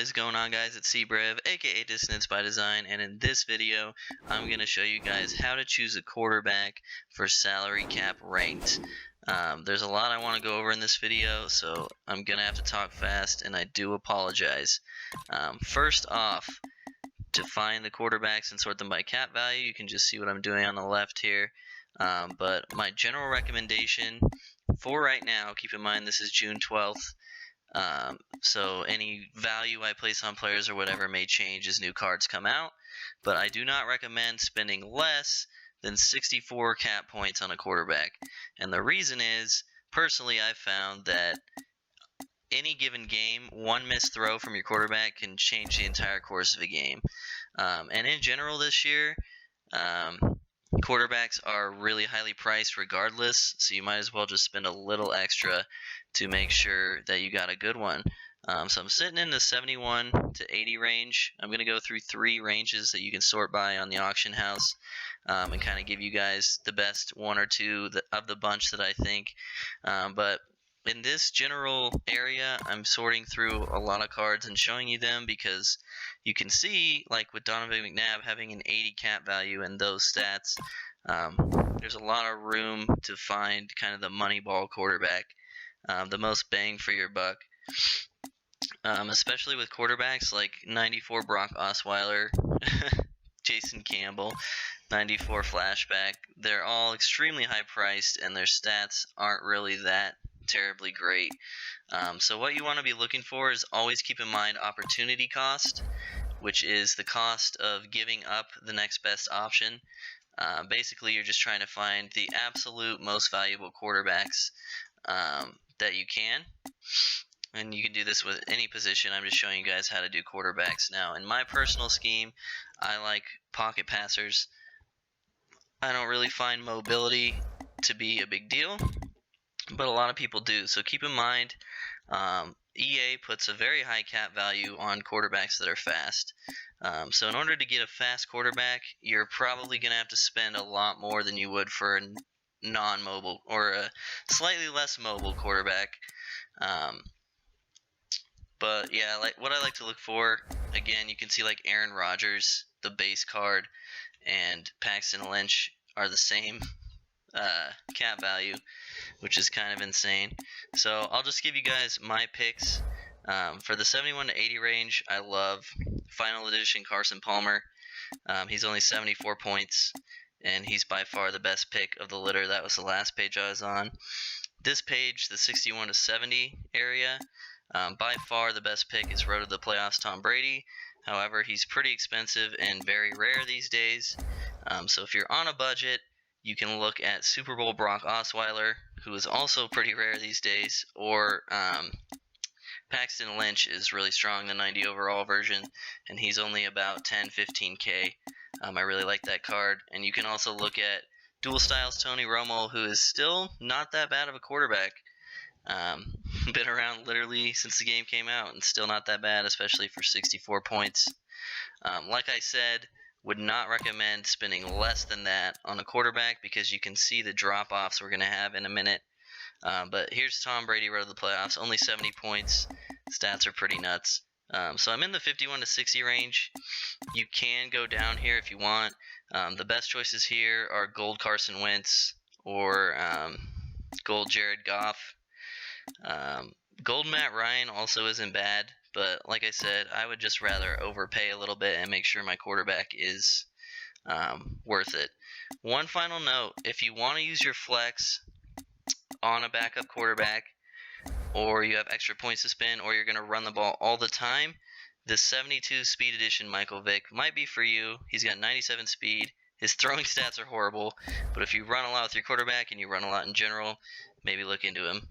What is going on, guys? It's CBrev, aka Dissonance by Design, and in this video I'm going to show you guys how to choose a quarterback for salary cap ranked. There's a lot I want to go over in this video, so I'm going to have to talk fast, and I do apologize. First off, to find the quarterbacks and sort them by cap value, you can just see what I'm doing on the left here. But my general recommendation for right now, keep in mind this is June 12th, so any value I place on players or whatever may change as new cards come out, but I do not recommend spending less than 64 cap points on a quarterback. And the reason is, personally, I've found that any given game, one missed throw from your quarterback can change the entire course of a game. And in general this year, quarterbacks are really highly priced regardless, so you might as well just spend a little extra to make sure that you got a good one. So I'm sitting in the 71 to 80 range. I'm going to go through three ranges that you can sort by on the auction house, and kind of give you guys the best one or two of the bunch that I think. But in this general area, I'm sorting through a lot of cards and showing you them because you can see, like with Donovan McNabb having an 80 cap value and those stats, there's a lot of room to find kind of the money ball quarterback, the most bang for your buck, especially with quarterbacks like 94 Brock Osweiler, Jason Campbell, 94 Flashback. They're all extremely high priced and their stats aren't really that terribly great. So what you want to be looking for is always keep in mind opportunity cost, which is the cost of giving up the next best option. Basically, you're just trying to find the absolute most valuable quarterbacks that you can. And you can do this with any position. I'm just showing you guys how to do quarterbacks now. In my personal scheme, I like pocket passers. I don't really find mobility to be a big deal, but a lot of people do. So keep in mind, EA puts a very high cap value on quarterbacks that are fast. So in order to get a fast quarterback, you're probably going to have to spend a lot more than you would for a non-mobile or a slightly less mobile quarterback. But yeah, like what I like to look for, again, you can see like Aaron Rodgers, the base card, and Paxton Lynch are the same cap value, which is kind of insane. So I'll just give you guys my picks. For the 71 to 80 range, I love Final Edition Carson Palmer. He's only 74 points, and he's by far the best pick of the litter. That was the last page I was on. This page, the 61 to 70 area, by far the best pick is Road to the Playoffs Tom Brady. However, he's pretty expensive and very rare these days. So if you're on a budget, you can look at Super Bowl Brock Osweiler, who is also pretty rare these days, or Paxton Lynch is really strong, the 90 overall version, and he's only about 10-15K. I really like that card. And you can also look at Dual Styles Tony Romo, who is still not that bad of a quarterback. Been around literally since the game came out and still not that bad, especially for 64 points. Like I said, would not recommend spending less than that on a quarterback because you can see the drop-offs we're going to have in a minute. But here's Tom Brady, Road to the Playoffs, only 70 points. Stats are pretty nuts. So I'm in the 51 to 60 range. You can go down here if you want. The best choices here are Gold Carson Wentz or Gold Jared Goff. Gold Matt Ryan also isn't bad, but like I said, I would just rather overpay a little bit and make sure my quarterback is worth it. One final note, if you want to use your flex on a backup quarterback, or you have extra points to spend, or you're going to run the ball all the time, the 72 Speed Edition Michael Vick might be for you. He's got 97 speed. His throwing stats are horrible, but if you run a lot with your quarterback and you run a lot in general, maybe look into him.